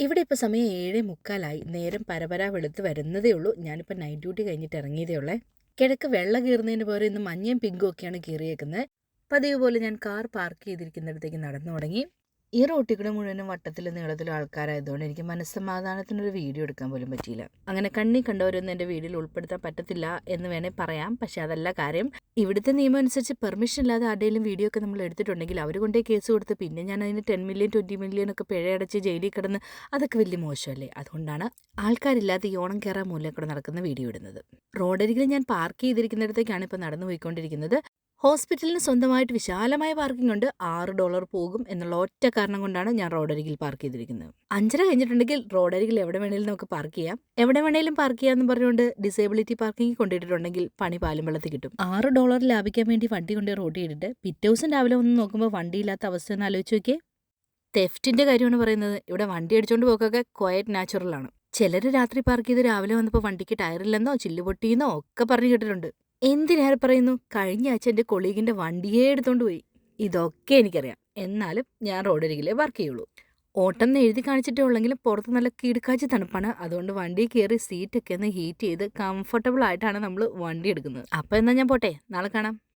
ഇവിടെ ഇപ്പോൾ സമയം 7:45 നേരം പരപരാ വെളുത്ത് വരുന്നതേ ഉള്ളൂ. ഞാനിപ്പോൾ നൈറ്റ് ഡ്യൂട്ടി കഴിഞ്ഞിട്ട് ഇറങ്ങിയതേ ഉള്ളേ. കിഴക്ക് വെള്ള കീറുന്നതിന് പകരം ഇന്ന് മഞ്ഞയും പിങ്കും ഒക്കെയാണ് കീറിയേക്കുന്നത്. പതിവ് പോലെ ഞാൻ കാർ പാർക്ക് ചെയ്തിരിക്കുന്നിടത്തേക്ക് നടന്നു തുടങ്ങി. ഈ റോട്ടിൽ കൂടെ മുഴുവനും വട്ടത്തിലും നീളത്തിലും ആൾക്കാരായതുകൊണ്ട് എനിക്ക് മനസ്സമാധാനത്തിനൊരു വീഡിയോ എടുക്കാൻ പോലും പറ്റിയില്ല. അങ്ങനെ കണ്ണി കണ്ടവരൊന്നും എൻ്റെ വീഡിയോയിൽ ഉൾപ്പെടുത്താൻ പറ്റത്തില്ല എന്ന് വേണേൽ പറയാം. പക്ഷെ അതല്ല കാര്യം. ഇവിടുത്തെ നിയമം അനുസരിച്ച് പെർമിഷൻ ഇല്ലാതെ ആരുടെയും വീഡിയോ ഒക്കെ നമ്മൾ എടുത്തിട്ടുണ്ടെങ്കിൽ അവർ കൊണ്ടേ കേസ് കൊടുത്ത് പിന്നെ ഞാൻ അതിന് 10 മില്യൺ 20 മില്യൺ ഒക്കെ പിഴയടച്ച് ജയിലിൽ കിടന്ന് അതൊക്കെ വലിയ മോശമല്ലേ. അതുകൊണ്ടാണ് ആൾക്കാരില്ലാതെ ഈ ഓണം കയറാൻ മൂലം കൂടെ നടക്കുന്ന വീഡിയോ ഇടുന്നത്. റോഡരികിൽ ഞാൻ പാർക്ക് ചെയ്തിരിക്കുന്നിടത്തേക്കാണ് ഇപ്പോൾ നടന്നു പോയിക്കൊണ്ടിരിക്കുന്നത്. ഹോസ്പിറ്റലിന് സ്വന്തമായിട്ട് വിശാലമായ പാർക്കിംഗ് ഉണ്ട്. $6 പോകും എന്നുള്ള ഒറ്റ കാരണം കൊണ്ടാണ് ഞാൻ റോഡരികിൽ പാർക്ക് ചെയ്തിരിക്കുന്നത്. 5:30 കഴിഞ്ഞിട്ടുണ്ടെങ്കിൽ റോഡരികിൽ എവിടെ വേണേലും നമുക്ക് പാർക്ക് ചെയ്യാം. എവിടെ വേണേലും പാർക്ക് ചെയ്യാമെന്ന് പറഞ്ഞുകൊണ്ട് ഡിസേബിലിറ്റി പാർക്കിംഗ് കൊണ്ടിട്ടുണ്ടെങ്കിൽ പണി പാലും വെള്ളത്തിൽ കിട്ടും. $6 ലാഭിക്കാൻ വേണ്ടി വണ്ടി കൊണ്ട് റോഡിൽ ഇട്ടിട്ട് പിറ്റേ ദിവസം രാവിലെ ഒന്ന് നോക്കുമ്പോൾ വണ്ടിയില്ലാത്ത അവസ്ഥ ഒന്ന് ആലോചിച്ച് നോക്കിയേ. തെഫ്റ്റിന്റെ കാര്യമാണ് പറയുന്നത്. ഇവിടെ വണ്ടി അടിച്ചോണ്ട് പോക്കൊക്കെ ക്വയറ്റ് നാച്ചുറലാണ്. ചിലർ രാത്രി പാർക്ക് ചെയ്ത് രാവിലെ വന്നപ്പോൾ വണ്ടിക്ക് ടയറില്ലെന്നോ ചില്ല് പൊട്ടിയെന്നോ ഒക്കെ പറഞ്ഞു കേട്ടിട്ടുണ്ട്. എന്തിനേറെ പറയുന്നു, കഴിഞ്ഞ ആഴ്ച എൻ്റെ കൊളീഗിൻ്റെ വണ്ടിയേ എടുത്തോണ്ട് പോയി. ഇതൊക്കെ എനിക്കറിയാം. എന്നാലും ഞാൻ റോഡരികിലേ പാർക്ക് ചെയ്യുള്ളൂ. ഓട്ടം എന്ന് എഴുതി കാണിച്ചിട്ടേ ഉള്ളെങ്കിലും പുറത്ത് നല്ല കിടുക്കാച്ചി തണുപ്പാണ്. അതുകൊണ്ട് വണ്ടി കയറി സീറ്റൊക്കെ ഒന്ന് ഹീറ്റ് ചെയ്ത് കംഫർട്ടബിൾ ആയിട്ടാണ് നമ്മൾ വണ്ടി എടുക്കുന്നത്. അപ്പോൾ എന്നാൽ ഞാൻ പോട്ടെ, നാളെ കാണാം.